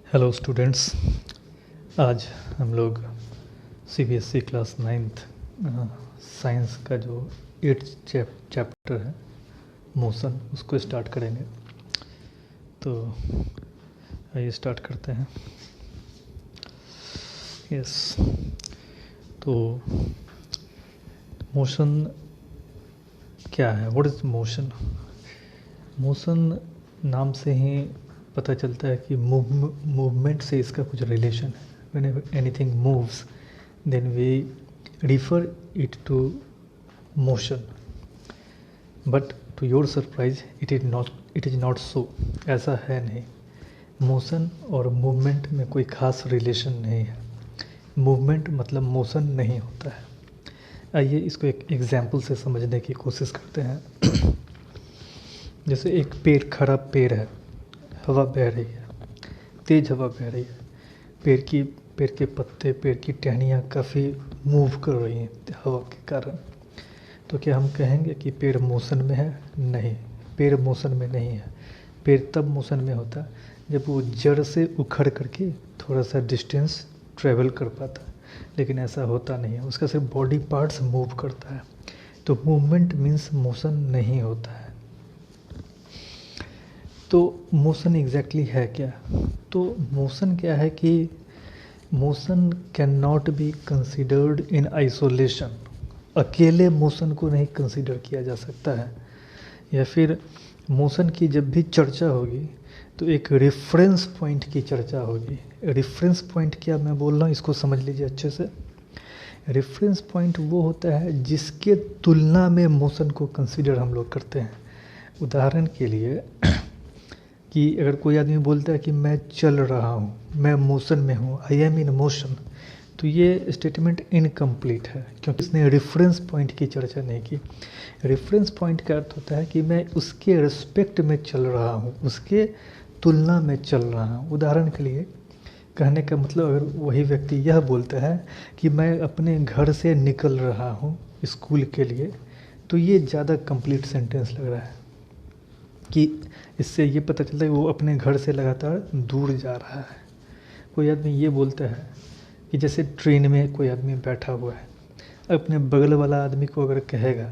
Hello students. आज हम लोग सीबीएसई क्लास 9th साइंस का जो 8th चैप्टर है मोशन, उसको स्टार्ट करेंगे। तो आइए स्टार्ट करते हैं। यस, तो मोशन क्या है? What is motion? मोशन नाम से ही पता चलता है कि मूवमेंट से इसका कुछ रिलेशन है। Whenever anything moves then we refer it to motion, but to your surprise it is not so. ऐसा है नहीं। मोशन और मूवमेंट में कोई खास रिलेशन नहीं है। मूवमेंट मतलब मोशन नहीं होता है। आइए इसको एक एग्जाम्पल से समझने की कोशिश करते हैं। जैसे एक पेड़, खड़ा पेड़ है, हवा बह रही है, तेज़ हवा बह रही है, पेड़ के पत्ते, पेड़ की टहनियाँ काफ़ी मूव कर रही हैं हवा के कारण। तो क्या हम कहेंगे कि पेड़ मोशन में है? नहीं, पेड़ मोशन में नहीं है। पेड़ तब मोशन में होता है जब वो जड़ से उखड़ करके थोड़ा सा डिस्टेंस ट्रेवल कर पाता है, लेकिन ऐसा होता नहीं है। उसका सिर्फ बॉडी पार्ट्स मूव करता है। तो मूवमेंट मीन्स मोशन नहीं होता है। तो मोशन एग्जैक्टली है क्या? तो मोशन क्या है कि motion can not be considered in isolation. अकेले मोशन को नहीं कंसिडर किया जा सकता है। या फिर मोशन की जब भी चर्चा होगी तो एक रेफरेंस पॉइंट की चर्चा होगी। रेफरेंस पॉइंट क्या मैं बोल रहा हूँ, इसको समझ लीजिए अच्छे से। रेफरेंस पॉइंट वो होता है जिसके तुलना में मोशन को कंसिडर हम लोग करते हैं। उदाहरण के लिए कि अगर कोई आदमी बोलता है कि मैं चल रहा हूँ, मैं मोशन में हूँ, आई एम इन मोशन, तो ये स्टेटमेंट इनकम्प्लीट है, क्योंकि इसने रेफरेंस पॉइंट की चर्चा नहीं की। रेफरेंस पॉइंट का अर्थ होता है कि मैं उसके रिस्पेक्ट में चल रहा हूँ, उसके तुलना में चल रहा हूँ। उदाहरण के लिए कहने का मतलब, अगर वही व्यक्ति यह बोलता है कि मैं अपने घर से निकल रहा हूँ स्कूल के लिए, तो ये ज़्यादा कंप्लीट सेंटेंस लग रहा है कि इससे ये पता चलता है कि वो अपने घर से लगातार दूर जा रहा है। कोई आदमी ये बोलता है कि जैसे ट्रेन में कोई आदमी बैठा हुआ है, अपने बगल वाला आदमी को अगर कहेगा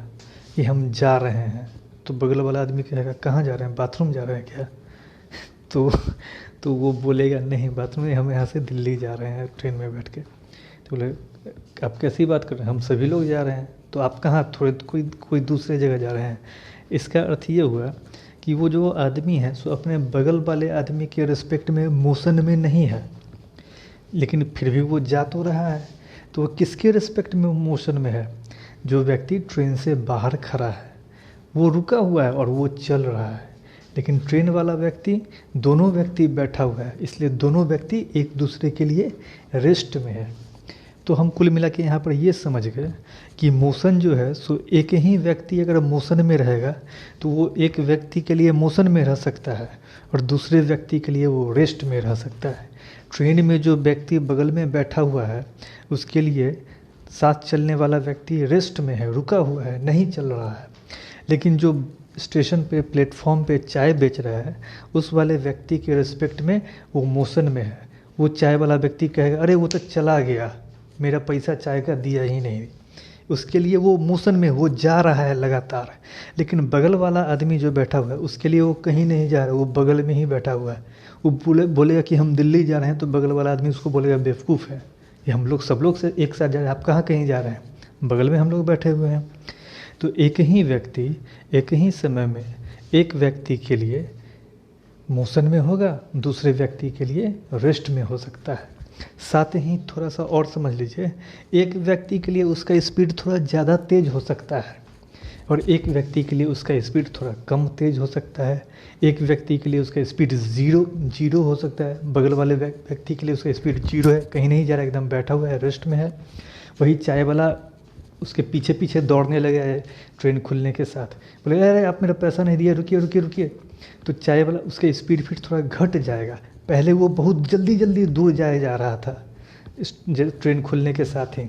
कि हम जा रहे हैं, तो बगल वाला आदमी कहेगा कहाँ जा रहे हैं, बाथरूम जा रहे हैं क्या? तो वो बोलेगा नहीं, बाथरूम नहीं, हम यहाँ से दिल्ली जा रहे हैं ट्रेन में बैठ के। तो बोले आप कैसी बात कर रहे हैं, हम सभी लोग जा रहे हैं, तो आप कहाँ, थोड़े कोई दूसरे जगह जा रहे हैं। इसका अर्थ ये हुआ कि वो जो आदमी है सो अपने बगल वाले आदमी के रिस्पेक्ट में मोशन में नहीं है, लेकिन फिर भी वो जा तो रहा है। तो वो किसके रिस्पेक्ट में मोशन में है? जो व्यक्ति ट्रेन से बाहर खड़ा है, वो रुका हुआ है और वो चल रहा है। लेकिन ट्रेन वाला व्यक्ति, दोनों व्यक्ति बैठा हुआ है, इसलिए दोनों व्यक्ति एक दूसरे के लिए रेस्ट में है। तो हम कुल मिला के यहाँ पर ये समझ गए कि मोशन जो है सो एक ही व्यक्ति अगर मोशन में रहेगा तो वो एक व्यक्ति के लिए मोशन में रह सकता है और दूसरे व्यक्ति के लिए वो रेस्ट में रह सकता है। ट्रेन में जो व्यक्ति बगल में बैठा हुआ है, उसके लिए साथ चलने वाला व्यक्ति रेस्ट में है, रुका हुआ है, नहीं चल रहा है। लेकिन जो स्टेशन पे, प्लेटफॉर्म पे चाय बेच रहा है, उस वाले व्यक्ति के रिस्पेक्ट में वो मोशन में है। वो चाय वाला व्यक्ति कहेगा अरे वो तो चला गया, मेरा पैसा चाय का दिया ही नहीं। उसके लिए वो मोशन में, वो जा रहा है लगातार। लेकिन बगल वाला आदमी जो बैठा हुआ है, उसके लिए वो कहीं नहीं जा रहा है, वो बगल में ही बैठा हुआ है। वो बोलेगा कि हम दिल्ली जा रहे हैं, तो बगल वाला आदमी उसको बोलेगा बेवकूफ़ है, ये हम लोग सब लोग से एक साथ जा रहे हैं, आप कहाँ कहीं जा रहे हैं, बगल में हम लोग बैठे हुए हैं। तो एक ही व्यक्ति एक ही समय में एक व्यक्ति के लिए मोशन में होगा, दूसरे व्यक्ति के लिए रेस्ट में हो सकता है। साथ ही थोड़ा सा और समझ लीजिए, एक व्यक्ति के लिए उसका स्पीड थोड़ा ज़्यादा तेज़ हो सकता है और एक व्यक्ति के लिए उसका स्पीड थोड़ा कम तेज़ हो सकता है। एक व्यक्ति के लिए उसका स्पीड जीरो हो सकता है, बगल वाले व्यक्ति के लिए उसका स्पीड 0 है, कहीं नहीं जा रहा, एकदम बैठा हुआ है, रेस्ट में है। वही चाय वाला उसके पीछे पीछे दौड़ने लगा है ट्रेन खुलने के साथ, बोले अरे आप मेरा पैसा नहीं दिया, रुकिए रुकिए रुकिए। तो चाय वाला, उसका स्पीड फिर थोड़ा घट जाएगा। पहले वो बहुत जल्दी दूर जा रहा था इस ट्रेन खुलने के साथ ही,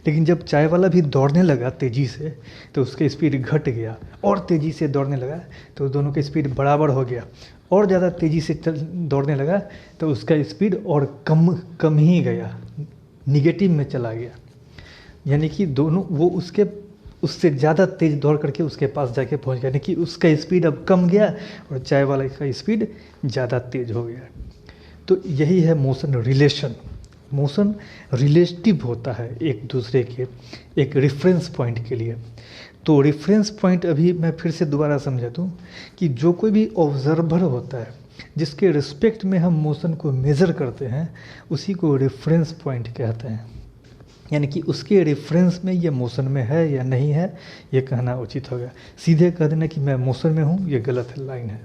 लेकिन जब चाय वाला भी दौड़ने लगा तेज़ी से, तो उसका स्पीड घट गया और तेज़ी से दौड़ने लगा, तो दोनों का स्पीड बराबर हो गया। और ज़्यादा तेज़ी से दौड़ने लगा तो उसका स्पीड और कम ही गया, निगेटिव में चला गया। यानी कि दोनों वो उससे ज़्यादा तेज़ दौड़ करके उसके पास जाके पहुंच गया, यानी कि उसका स्पीड अब कम गया और चाय वाला का स्पीड ज़्यादा तेज़ हो गया। तो यही है मोशन रिलेशन। मोशन रिलेटिव होता है एक दूसरे के एक रेफरेंस पॉइंट के लिए। तो रेफरेंस पॉइंट अभी मैं फिर से दोबारा समझा दूँ कि जो कोई भी ऑब्जर्वर होता है जिसके रिस्पेक्ट में हम मोशन को मेज़र करते हैं उसी को रेफरेंस पॉइंट कहते हैं। यानी कि उसके रेफरेंस में ये मोशन में है या नहीं है ये कहना उचित होगा। सीधे कह देना कि मैं मोशन में हूँ ये गलत लाइन है।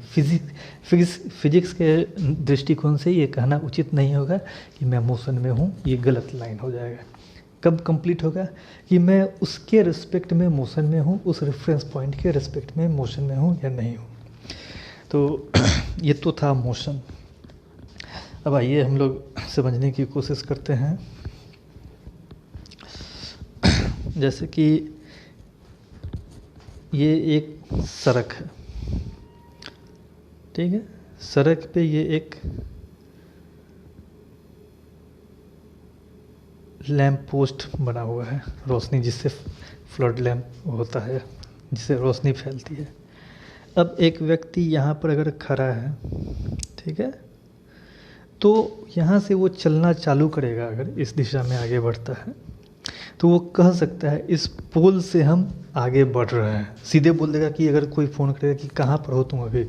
फिजिक्स के दृष्टिकोण से ये कहना उचित नहीं होगा कि मैं मोशन में हूँ, ये गलत लाइन हो जाएगा। कब कंप्लीट होगा कि मैं उसके रिस्पेक्ट में मोशन में हूँ, उस रेफरेंस पॉइंट के रिस्पेक्ट में मोशन में हूँ या नहीं हूँ। तो ये तो था मोशन। अब आइए हम लोग समझने की कोशिश करते हैं। जैसे कि ये एक सड़क है, ठीक है। सड़क पे ये एक लैंप पोस्ट बना हुआ है, रोशनी जिससे फ्लड लैंप होता है जिससे रोशनी फैलती है। अब एक व्यक्ति यहाँ पर अगर खड़ा है, ठीक है, तो यहाँ से वो चलना चालू करेगा। अगर इस दिशा में आगे बढ़ता है तो वो कह सकता है इस पोल से हम आगे बढ़ रहे हैं। सीधे बोल देगा कि अगर कोई फ़ोन करेगा कि कहाँ पर हो तुम अभी,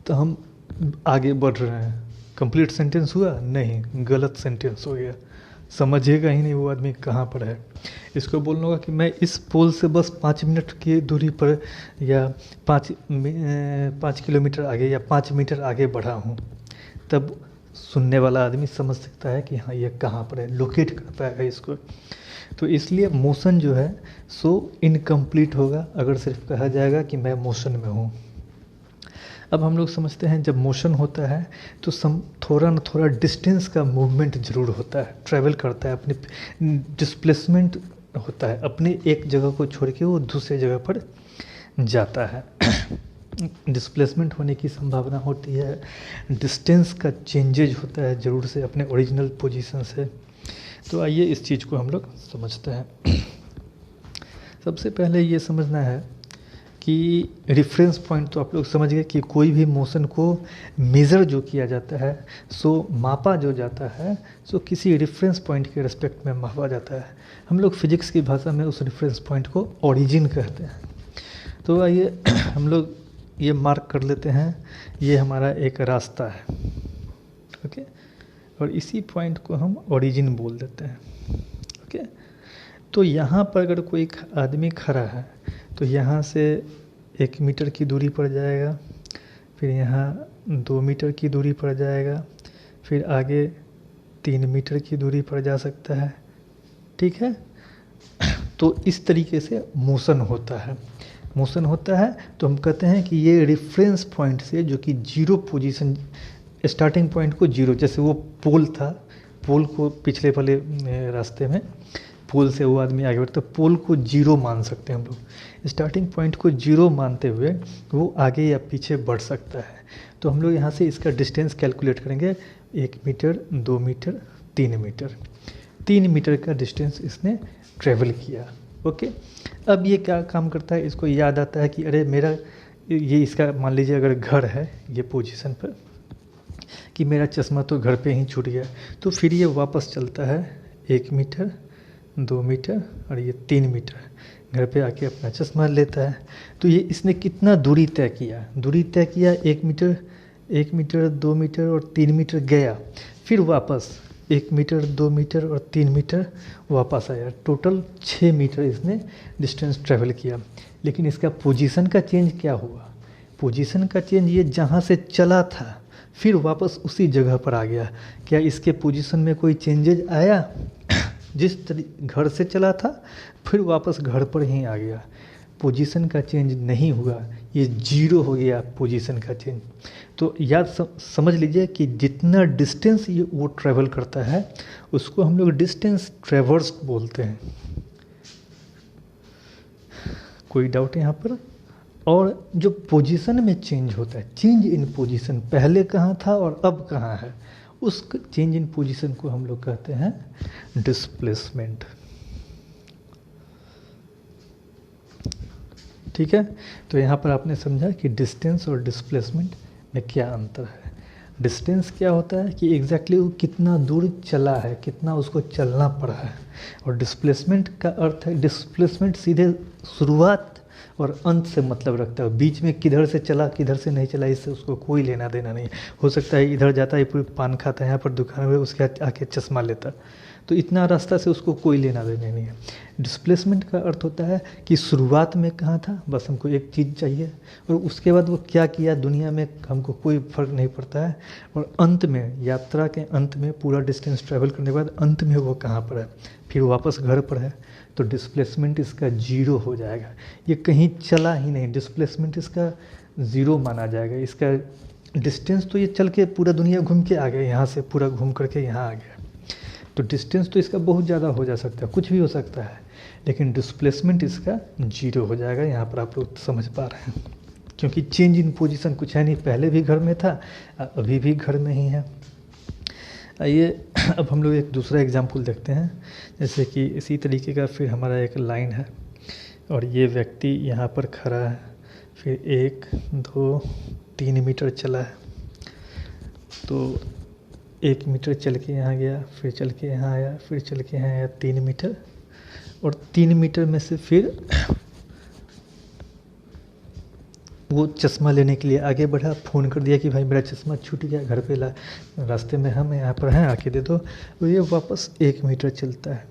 तो हम आगे बढ़ रहे हैं। कंप्लीट सेंटेंस हुआ? नहीं, गलत सेंटेंस हो गया। समझेगा ही नहीं वो आदमी कहाँ पर है। इसको बोलना होगा कि मैं इस पोल से बस 5 मिनट की दूरी पर या 5 किलोमीटर आगे या 5 मीटर आगे बढ़ा हूँ। तब सुनने वाला आदमी समझ सकता है कि हाँ ये कहाँ पर है, लोकेट कर पाएगा इसको। तो इसलिए मोशन जो है सो इनकम्प्लीट होगा अगर सिर्फ कहा जाएगा कि मैं मोशन में हूँ। अब हम लोग समझते हैं जब मोशन होता है तो थोड़ा ना थोड़ा डिस्टेंस का मूवमेंट ज़रूर होता है, ट्रैवल करता है, अपने डिस्प्लेसमेंट होता है, अपने एक जगह को छोड़ के वो दूसरे जगह पर जाता है। डिस्प्लेसमेंट होने की संभावना होती है, डिस्टेंस का चेंजेज होता है ज़रूर से अपने ओरिजिनल पोजीशन से। तो आइए इस चीज़ को हम लोग समझते हैं। सबसे पहले ये समझना है कि रेफरेंस पॉइंट तो आप लोग समझ गए कि कोई भी मोशन को मेज़र जो किया जाता है सो मापा जो जाता है सो किसी रेफरेंस पॉइंट के रिस्पेक्ट में मापा जाता है। हम लोग फिजिक्स की भाषा में उस रेफरेंस पॉइंट को ओरिजिन कहते हैं। तो आइए हम लोग ये मार्क कर लेते हैं, ये हमारा एक रास्ता है, ओके, और इसी पॉइंट को हम ओरिजिन बोल देते हैं, ओके। तो यहाँ पर अगर कोई आदमी खड़ा है तो यहाँ से 1 मीटर की दूरी पर जाएगा, फिर यहाँ 2 मीटर की दूरी पर जाएगा, फिर आगे 3 मीटर की दूरी पर जा सकता है, ठीक है। तो इस तरीके से मोशन होता है। मोशन होता है तो हम कहते हैं कि ये रेफरेंस पॉइंट से जो कि जीरो पोजीशन, स्टार्टिंग पॉइंट को जीरो, जैसे वो पोल था, पोल को पिछले वाले रास्ते में पोल से वो आदमी आगे बढ़ता, तो पोल को जीरो मान सकते हैं हम लोग। स्टार्टिंग पॉइंट को जीरो मानते हुए वो आगे या पीछे बढ़ सकता है। तो हम लोग यहाँ से इसका डिस्टेंस कैलकुलेट करेंगे, 1 मीटर, 2 मीटर, 3 मीटर। 3 मीटर का डिस्टेंस इसने ट्रेवल किया, ओके। अब ये क्या काम करता है, इसको याद आता है कि अरे मेरा ये इसका मान लीजिए अगर घर है ये पोजीशन पर, कि मेरा चश्मा तो घर पे ही छूट गया, तो फिर ये वापस चलता है 1 मीटर, 2 मीटर और ये 3 मीटर, घर पे आके अपना चश्मा लेता है। तो ये इसने कितना दूरी तय किया, दूरी तय किया 1 मीटर, 1 मीटर, 2 मीटर और 3 मीटर गया, फिर वापस 1 मीटर, 2 मीटर और 3 मीटर वापस आया। टोटल 6 मीटर इसने डिस्टेंस ट्रैवल किया। लेकिन इसका पोजीशन का चेंज क्या हुआ, पोजीशन का चेंज ये जहाँ से चला था फिर वापस उसी जगह पर आ गया। क्या इसके पोजीशन में कोई चेंजेज आया? जिस घर से चला था फिर वापस घर पर ही आ गया, पोजीशन का चेंज नहीं हुआ, ये जीरो हो गया पोजीशन का चेंज। तो याद समझ लीजिए कि जितना डिस्टेंस ये वो ट्रैवल करता है उसको हम लोग डिस्टेंस ट्रैवर्स बोलते हैं। कोई डाउट है यहाँ पर? और जो पोजीशन में चेंज होता है, चेंज इन पोजीशन, पहले कहाँ था और अब कहाँ है, उस चेंज इन पोजीशन को हम लोग कहते हैं डिस्प्लेसमेंट। ठीक है, तो यहाँ पर आपने समझा कि डिस्टेंस और डिस्प्लेसमेंट में क्या अंतर है। डिस्टेंस क्या होता है कि एग्जैक्टली वो कितना दूर चला है, कितना उसको चलना पड़ा है, और डिस्प्लेसमेंट का अर्थ है, डिस्प्लेसमेंट सीधे शुरुआत और अंत से मतलब रखता है, बीच में किधर से चला किधर से नहीं चला इससे उसको कोई लेना देना नहीं। हो सकता है इधर जाता है पूरी पान खाता है, यहाँ पर दुकान में उसके आके चश्मा लेता, तो इतना रास्ता से उसको कोई लेना देना नहीं है। डिस्प्लेसमेंट का अर्थ होता है कि शुरुआत में कहाँ था, बस हमको एक चीज़ चाहिए, और उसके बाद वो क्या किया दुनिया में हमको कोई फ़र्क नहीं पड़ता है, और अंत में, यात्रा के अंत में, पूरा डिस्टेंस ट्रैवल करने के बाद अंत में वो कहाँ पर है, फिर वापस घर पर है, तो डिस्प्लेसमेंट इसका जीरो हो जाएगा। ये कहीं चला ही नहीं, डिस्प्लेसमेंट इसका ज़ीरो माना जाएगा। इसका डिस्टेंस तो ये चल के पूरा दुनिया घूम के आ गया, यहाँ से पूरा घूम करके यहाँ आ गया, तो डिस्टेंस तो इसका बहुत ज़्यादा हो जा सकता है, कुछ भी हो सकता है, लेकिन डिस्प्लेसमेंट इसका जीरो हो जाएगा। यहाँ पर आप लोग समझ पा रहे हैं, क्योंकि चेंज इन पोजीशन कुछ है नहीं, पहले भी घर में था, अभी भी घर में ही है। आइए अब हम लोग एक दूसरा एग्जाम्पल देखते हैं। जैसे कि इसी तरीके का फिर हमारा एक लाइन है, और ये व्यक्ति यहाँ पर खड़ा है, फिर 1 2 3 मीटर चला है, तो 1 मीटर चल के यहाँ गया, फिर चल के यहाँ आया, फिर चल के यहाँ आया 3 मीटर, और 3 मीटर में से फिर वो चश्मा लेने के लिए आगे बढ़ा, फ़ोन कर दिया कि भाई मेरा चश्मा छूट गया, घर पे ला, रास्ते में हम यहाँ पर हैं, आके दे दो। तो ये वापस 1 मीटर चलता है,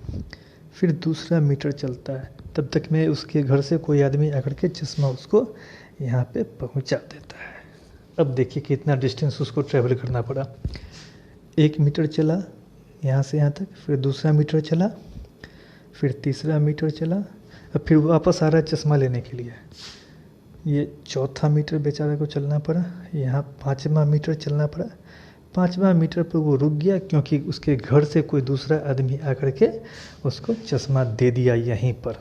फिर दूसरा मीटर चलता है, तब तक में उसके घर से कोई आदमी आकर के चश्मा उसको यहाँ पे पहुँचा देता है। अब देखिए कितना डिस्टेंस उसको ट्रैवल करना पड़ा। 1 मीटर चला यहाँ से यहाँ तक, फिर दूसरा मीटर चला, फिर तीसरा मीटर चला, अब फिर वापस आ रहा है चश्मा लेने के लिए। ये चौथा मीटर बेचारे को चलना पड़ा, यहाँ 5वां मीटर चलना पड़ा। 5वां मीटर पर वो रुक गया, क्योंकि उसके घर से कोई दूसरा आदमी आकर के उसको चश्मा दे दिया यहीं पर।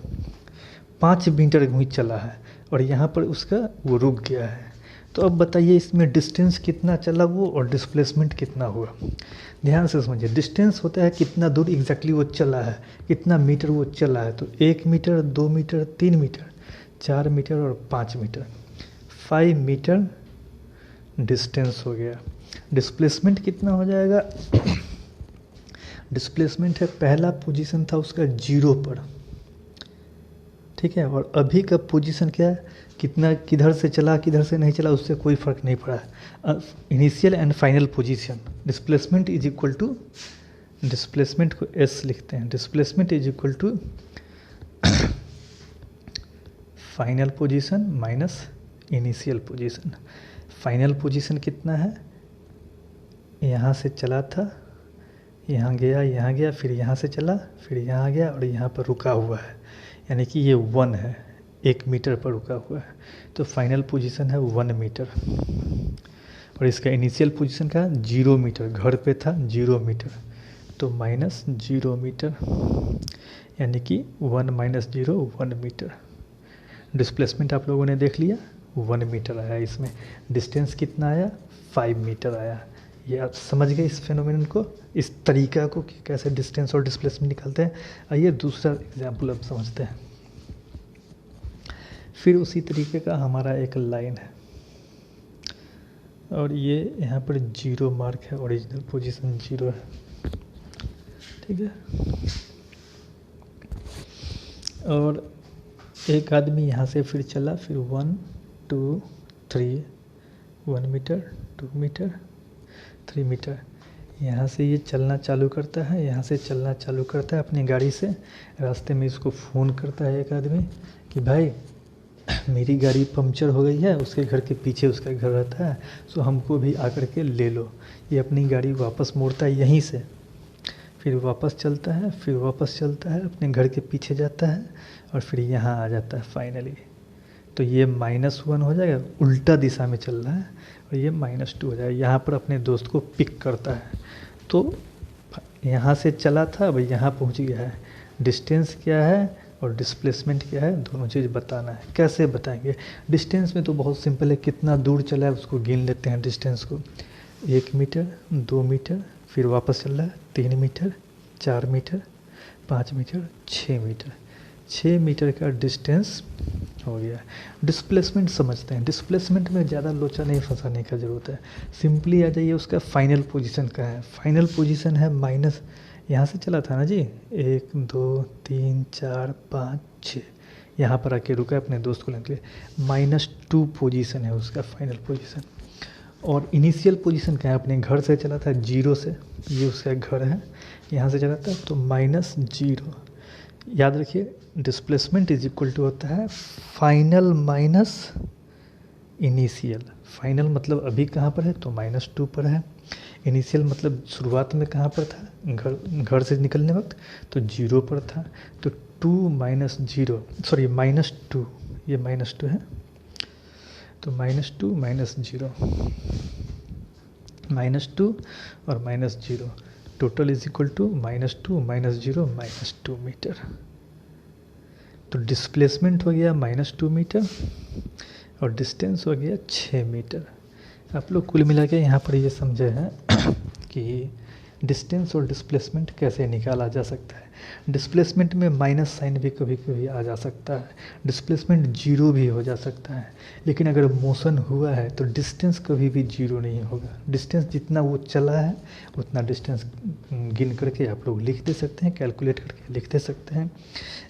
5 मीटर भी चला है और यहाँ पर उसका वो रुक गया है। तो अब बताइए इसमें डिस्टेंस कितना चला वो और डिस्प्लेसमेंट कितना हुआ। ध्यान से समझिए, डिस्टेंस होता है कितना दूर एग्जैक्टली वो चला है, कितना मीटर वो चला है। तो 1 मीटर, 2 मीटर, 3 मीटर, 4 मीटर और 5 मीटर, 5 मीटर डिस्टेंस हो गया। डिस्प्लेसमेंट कितना हो जाएगा? डिस्प्लेसमेंट है, पहला पोजीशन था उसका 0 पर, ठीक है, और अभी का पोजीशन क्या है, कितना किधर से चला किधर से नहीं चला उससे कोई फर्क नहीं पड़ा। Initial and final position, displacement is equal to, displacement को एस लिखते हैं, displacement is equal to final position minus initial position. Final position कितना है, यहाँ से चला था, यहाँ गया, फिर यहाँ से चला, फिर यहाँ आ गया और यहाँ पर रुका हुआ है, यानी कि ये 1 है, 1 मीटर पर रुका हुआ है। तो फाइनल पोजीशन है 1 मीटर, और इसका इनिशियल पोजीशन का 0 मीटर, घर पे था 0 मीटर, तो माइनस 0 मीटर, यानी कि 1 माइनस 0 1 मीटर। डिस्प्लेसमेंट आप लोगों ने देख लिया, 1 मीटर आया, इसमें डिस्टेंस कितना आया, 5 मीटर आया। ये आप समझ गए इस फेनोमेनन को, इस तरीका को कि कैसे डिस्टेंस और डिस्प्लेसमेंट निकालते हैं। आइए दूसरा एग्जाम्पल अब समझते हैं। फिर उसी तरीके का हमारा एक लाइन है, और ये यहाँ पर 0 मार्क है, ओरिजिनल पोजीशन 0 है, ठीक है। और एक आदमी यहाँ से फिर चला, फिर 1 2 3, 1 मीटर, 2 मीटर, 3 मीटर, यहाँ से ये चलना चालू करता है, यहाँ से चलना चालू करता है अपनी गाड़ी से। रास्ते में इसको फ़ोन करता है एक आदमी कि भाई मेरी गाड़ी पंक्चर हो गई है, उसके घर के पीछे उसका घर रहता है, सो हमको भी आकर के ले लो। ये अपनी गाड़ी वापस मोड़ता है यहीं से, फिर वापस चलता है, फिर वापस चलता है, अपने घर के पीछे जाता है और फिर यहाँ आ जाता है फाइनली। तो ये -1 हो जाएगा, उल्टा दिशा में चल रहा है, और ये -2 हो जाएगा। यहाँ पर अपने दोस्त को पिक करता है, तो यहाँ से चला था, अब यहाँ पहुँच गया है। डिस्टेंस क्या है, और डिस्प्लेसमेंट क्या है, दोनों चीज़ बताना है। कैसे बताएंगे? डिस्टेंस में तो बहुत सिंपल है, कितना दूर चला है उसको गिन लेते हैं डिस्टेंस को। 1 मीटर, 2 मीटर, फिर वापस चल रहा है 3 metre, 4 metre, 5 metre, 6 metre. 6 metre का डिस्टेंस हो गया। डिस्प्लेसमेंट समझते हैं। डिस्प्लेसमेंट में ज़्यादा लोचा नहीं फंसाने का ज़रूरत है, सिंपली आ जाइए उसका फाइनल पोजीशन का है। फाइनल पोजीशन है माइनस, यहाँ से चला था ना जी, 1 2 3 4 5 6, यहाँ पर आके रुका अपने दोस्त को लेने के लिए। -2 पोजीशन है उसका फाइनल पोजीशन। और इनिशियल पोजीशन क्या है, अपने घर से चला था 0 से, ये उसका घर है, यहाँ से चला था तो -0। याद रखिए डिस्प्लेसमेंट इज इक्वल टू होता है फाइनल माइनस इनिशियल। फाइनल मतलब अभी कहाँ पर है, तो -2 पर है। इनिशियल मतलब शुरुआत में कहाँ पर था, घर से निकलने वक्त, तो 0 पर था। तो 2 - 0, सॉरी -2, ये -2 है, तो -2 - 0, -2 और -0, total is equal to -2 - 0 -2 metre. तो डिस्प्लेसमेंट हो गया -2 मीटर और डिस्टेंस हो गया 6 मीटर। आप लोग कुल मिला के यहाँ पर ये समझे हैं कि डिस्टेंस और डिस्प्लेसमेंट कैसे निकाला जा सकता है। डिस्प्लेसमेंट में माइनस साइन भी कभी कभी आ जा सकता है, डिस्प्लेसमेंट 0 भी हो जा सकता है। लेकिन अगर मोशन हुआ है तो डिस्टेंस कभी भी 0 नहीं होगा। डिस्टेंस जितना वो चला है उतना डिस्टेंस गिन करके आप लोग लिख दे सकते हैं, कैलकुलेट करके लिख दे सकते हैं।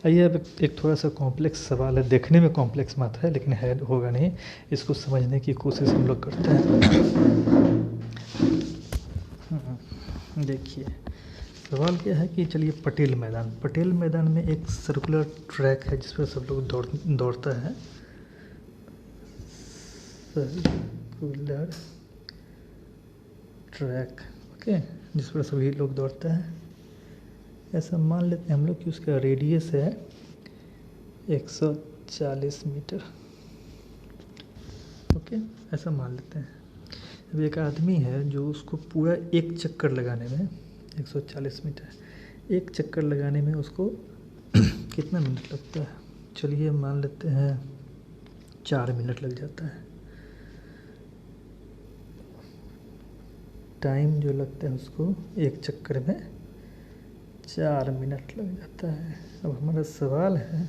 आइए अब एक थोड़ा सा कॉम्प्लेक्स सवाल है, देखने में कॉम्प्लेक्स मत है लेकिन है, होगा नहीं, इसको समझने की कोशिश हम लोग करते हैं। देखिए सवाल क्या है कि चलिए पटेल मैदान में एक सर्कुलर ट्रैक है जिस पर सब लोग दौड़ता है। सर्कुलर ट्रैक, ओके, जिस पर सभी लोग दौड़ता है। ऐसा मान लेते हैं हम लोग कि उसका रेडियस है 140 मीटर, ओके, ऐसा मान लेते हैं। अब एक आदमी है जो उसको पूरा एक चक्कर लगाने में 140 मीटर, एक चक्कर लगाने में उसको कितना मिनट लगता है? चलिए मान लेते हैं 4 मिनट लग जाता है। टाइम जो लगता है उसको एक चक्कर में 4 मिनट लग जाता है। अब हमारा सवाल है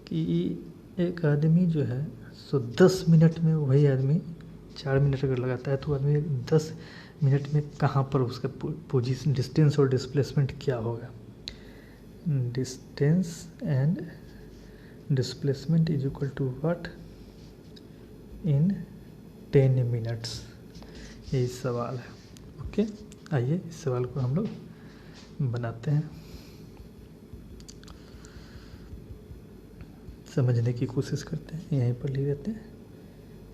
कि एक आदमी जो है सो 10 मिनट में, वही आदमी 4 मिनट अगर लगाता है तो आदमी 10 मिनट में कहाँ पर उसका पोजीशन, डिस्टेंस और डिस्प्लेसमेंट क्या होगा? Distance and displacement is equal to what in 10 minutes, यही सवाल है। ओके, आइए इस सवाल को हम लोग बनाते हैं, समझने की कोशिश करते हैं। यहीं पर लिख देते हैं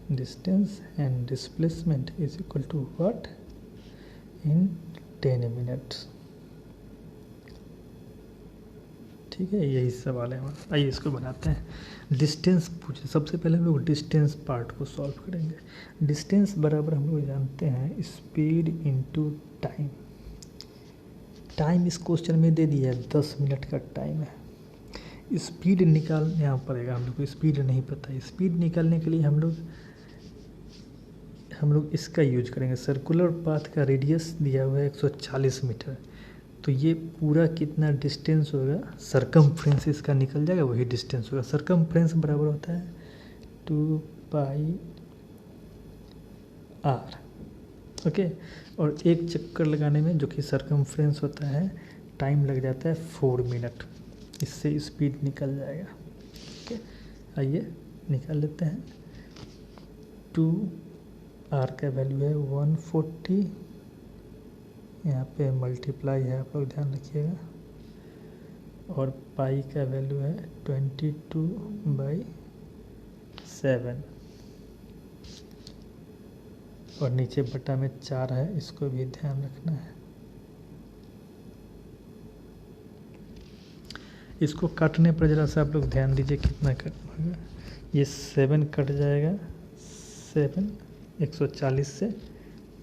distance and displacement is equal to what in 10 minutes. ठीक है, यही सवाल है हमारा। आइए इसको बनाते हैं। डिस्टेंस पूछे, सबसे पहले हम लोग डिस्टेंस पार्ट को सॉल्व करेंगे। डिस्टेंस बराबर हम लोग जानते हैं स्पीड इनटू टाइम। टाइम इस क्वेश्चन में दे दिया है, 10 मिनट का टाइम है। स्पीड निकालना पड़ेगा, हम लोग को स्पीड नहीं पता है। स्पीड निकालने के लिए हम लोग इसका यूज करेंगे। सर्कुलर पाथ का रेडियस दिया हुआ है 140 मीटर, तो ये पूरा कितना डिस्टेंस होगा, सरकमफ्रेंस इसका निकल जाएगा, वही डिस्टेंस होगा। सरकमफ्रेंस बराबर होता है 2 पाई आर, ओके। और एक चक्कर लगाने में जो कि सरकमफ्रेंस होता है, टाइम लग जाता है 4 मिनट, इससे स्पीड निकल जाएगा। ओके, आइए निकाल लेते हैं। 2 आर का वैल्यू है 140, यहाँ पे मल्टीप्लाई है, आप लोग ध्यान रखिएगा। और पाई का वैल्यू है 22/7 और नीचे बटा में 4 है, इसको भी ध्यान रखना है। इसको काटने पर ज़रा सा आप लोग ध्यान दीजिए कितना कटना होगा। ये 7 कट जाएगा, 7 140 से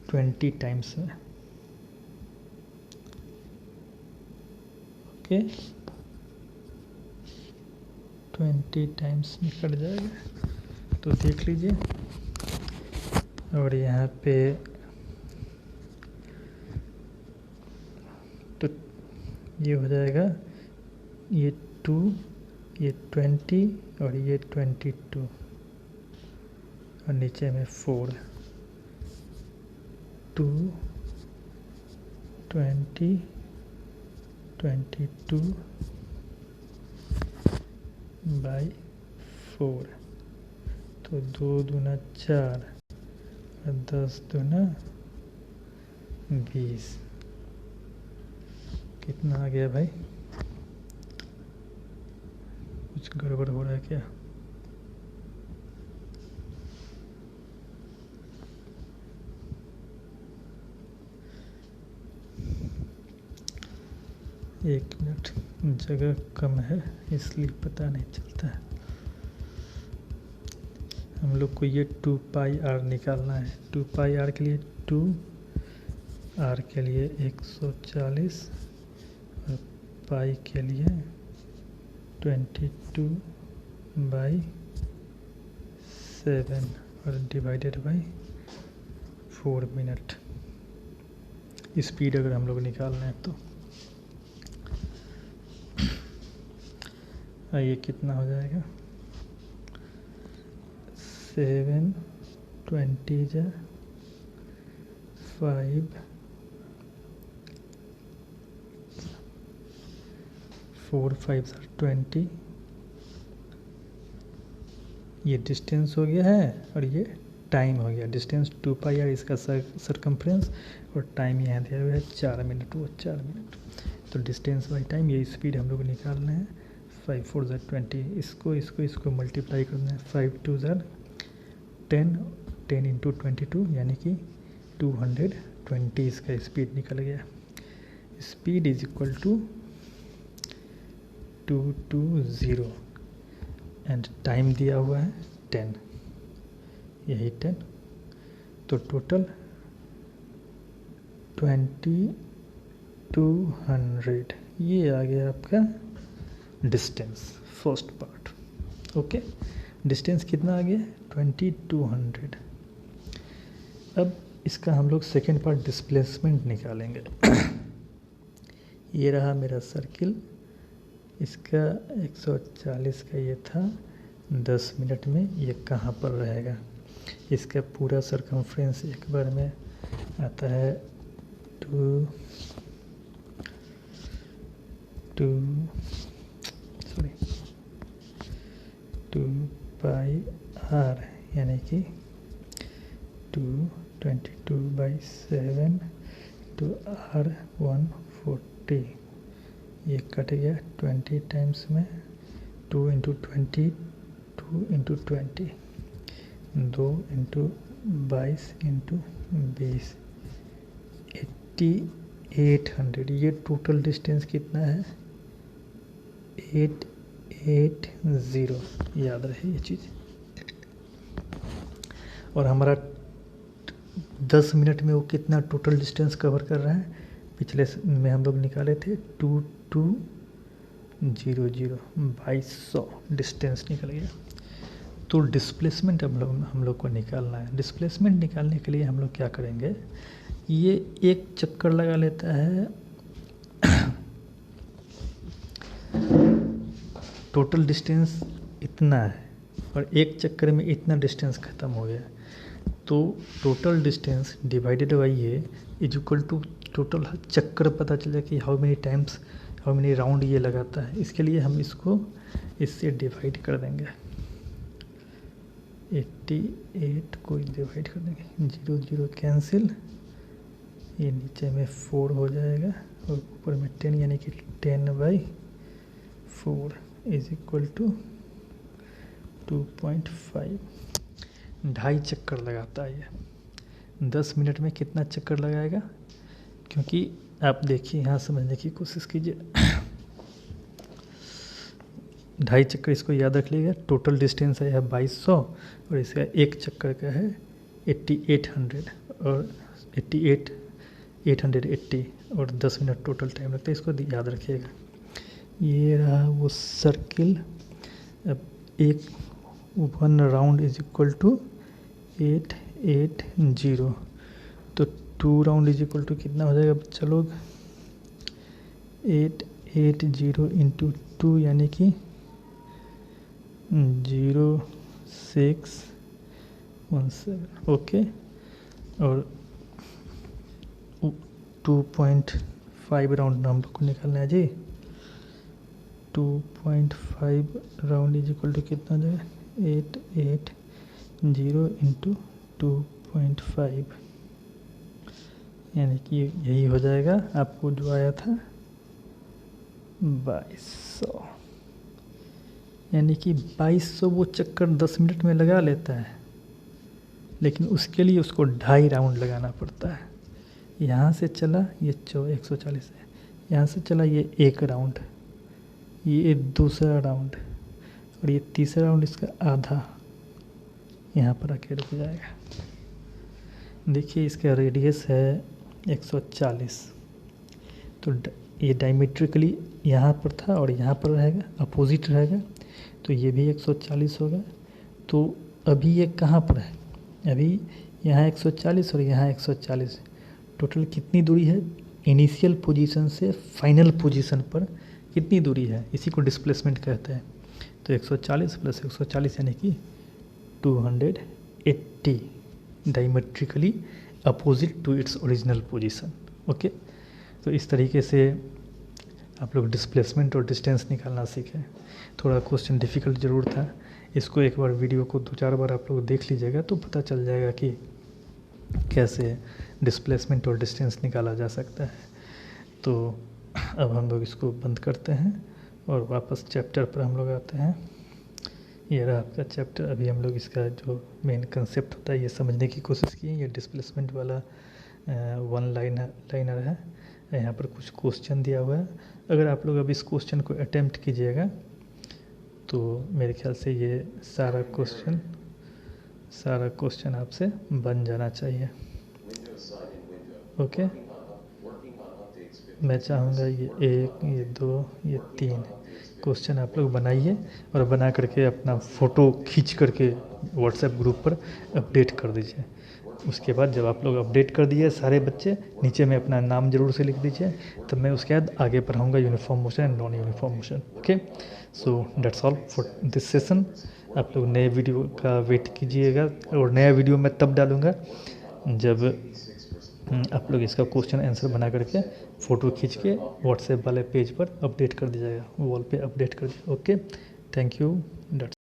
20 टाइम्स में, ओके। 20 टाइम्स में कट जाएगा, तो देख लीजिए। और यहाँ पे तो ये हो जाएगा, ये 2, ये 20 और ये 22 और नीचे में 4, 2, 20, 22 बाई 4, तो 2 दूना 4 और 10 दूना 20। कितना आ गया भाई? कुछ गड़बड़ हो रहा है क्या? एक मिनट, जगह कम है इसलिए पता नहीं चलता है। हम लोग को ये 2 पाई आर निकालना है। 2 पाई आर के लिए 2, आर के लिए 140 और पाई के लिए 22 बाई 7 और डिवाइडेड बाई 4 मिनट। स्पीड अगर हम लोग निकालना है तो ये कितना हो जाएगा? 7 20 जा 5 4 5 20। ये डिस्टेंस हो गया है और ये टाइम हो गया। डिस्टेंस 2 पाई आर, इसका सरकमफ्रेंस, और टाइम यहाँ दिया हुआ है 4 मिनट, वो 4 मिनट। तो डिस्टेंस बाई टाइम, ये स्पीड हम लोग निकालना है। 5 4 20, इसको मल्टीप्लाई करना है। 5 2 10, 10 इंटू 22 यानी कि 220 इसका स्पीड निकल गया। Speed is equal to 220 and time दिया हुआ है 10, यही 10। तो टोटल 2200, ये आ गया आपका distance, first part. Okay, distance कितना आ गया? 2200। अब इसका हम लोग सेकेंड पार्ट डिस्प्लेसमेंट निकालेंगे। ये रहा मेरा सर्किल, इसका 140 का ये था, 10 मिनट में ये कहाँ पर रहेगा? इसका पूरा सरकमफ्रेंस एक बार में आता है 2 पाई आर यानी कि 222/7 टू आर 140। ये कट गया 20 टाइम्स में, 2 इंटू 20, 2 इंटू 20, 2 इंटू 22 इंटू 20, 8800। ये टोटल डिस्टेंस कितना है? 880, याद रहे ये चीज़। और हमारा 10 मिनट में वो कितना टोटल डिस्टेंस कवर कर रहा है? पिछले में हम लोग निकाले थे 2200, 2200 डिस्टेंस निकल गया। तो डिस्प्लेसमेंट हम लोग को निकालना है। डिस्प्लेसमेंट निकालने के लिए हम लोग क्या करेंगे? ये एक चक्कर लगा लेता है, टोटल डिस्टेंस इतना है और एक चक्कर में इतना डिस्टेंस ख़त्म हो गया। तो टोटल डिस्टेंस डिवाइडेड बाई ये इज इक्वल टू टोटल चक्कर, पता चल जाए कि हाउ मेनी राउंड ये लगाता है। इसके लिए हम इसको इससे डिवाइड कर देंगे। 88 को डिवाइड कर देंगे, 0 0 कैंसिल, ये नीचे में 4 हो जाएगा और ऊपर में 10 यानी कि 10/4 इज इक्वल टू 2.5। 2.5 चक्कर लगाता है ये। 10 मिनट में कितना चक्कर लगाएगा? क्योंकि आप देखिए, यहाँ समझने की कोशिश कीजिए। 2.5 चक्कर, इसको याद रख लीजिएगा। टोटल डिस्टेंस है 2200 और इसका एक चक्कर का है 8800 और 880 और 10 मिनट टोटल टाइम लगता है। इसको याद रखिएगा। ये रहा वो सर्किल अब एक 1 राउंड इज इक्वल टू 880, तो 2 राउंड इज इक्वल टू कितना हो जाएगा बच्चा लोग? 880 इंटू 2 यानी कि 0617। ओके, और 2.5 राउंड हम लोग को निकालना है जी। 2.5 राउंड इज इक्वल टू कितना जाएगा? 880 इंटू 2.5 यानी कि यही हो जाएगा आपको जो आया था 2200। यानी कि 2200 वो चक्कर 10 मिनट में लगा लेता है, लेकिन उसके लिए उसको 2.5 राउंड लगाना पड़ता है। यहाँ से चला ये 140 है, यहाँ से चला ये 1 राउंड, ये दूसरा राउंड, और ये तीसरा राउंड इसका आधा यहाँ पर आके रुक जाएगा। देखिए इसका रेडियस है 140, तो ये डायमेट्रिकली यहाँ पर था और यहाँ पर रहेगा, अपोजिट रहेगा, तो ये भी 140 होगा। तो अभी ये कहाँ पर है? अभी यहाँ 140 और यहाँ 140, टोटल कितनी दूरी है? इनिशियल पोजीशन से फाइनल पोजीशन पर कितनी दूरी है? इसी को डिस्प्लेसमेंट कहते हैं। तो 140 प्लस 140 यानी कि 280 diametrically opposite to its original position. Okay, तो इस तरीके से आप लोग डिस्प्लेसमेंट और डिस्टेंस निकालना सीखें। थोड़ा क्वेश्चन डिफ़िकल्ट ज़रूर था, इसको एक बार वीडियो को 2-4 बार आप लोग देख लीजिएगा तो पता चल जाएगा कि कैसे डिस्प्लेसमेंट और डिस्टेंस निकाला जा सकता है। तो अब हम लोग इसको बंद करते हैं और वापस चैप्टर पर हम लोग आते हैं। ये रहा आपका चैप्टर। अभी हम लोग इसका जो मेन कंसेप्ट होता है ये समझने की कोशिश की। ये डिस्प्लेसमेंट वाला 1 लाइनर है। यहाँ पर कुछ क्वेश्चन दिया हुआ है। अगर आप लोग अब इस क्वेश्चन को अटेम्प्ट कीजिएगा तो मेरे ख्याल से ये सारा क्वेश्चन आपसे बन जाना चाहिए। ओके, मैं चाहूँगा ये 1, ये 2, ये 3 क्वेश्चन आप लोग बनाइए और बना करके अपना फ़ोटो खींच करके व्हाट्सएप ग्रुप पर अपडेट कर दीजिए। उसके बाद जब आप लोग अपडेट कर दिए सारे बच्चे, नीचे में अपना नाम ज़रूर से लिख दीजिए, तब मैं उसके बाद आगे पढ़ाऊँगा uniform motion and non uniform motion. Okay, so that's all for this session. आप लोग नए वीडियो का वेट कीजिएगा और नया वीडियो मैं तब डालूँगा जब आप लोग इसका क्वेश्चन आंसर बना करके फ़ोटो खींच के व्हाट्सएप वाले पेज पर अपडेट कर दीजिएगा, वॉल पे अपडेट कर दीजिए। Okay, thank you.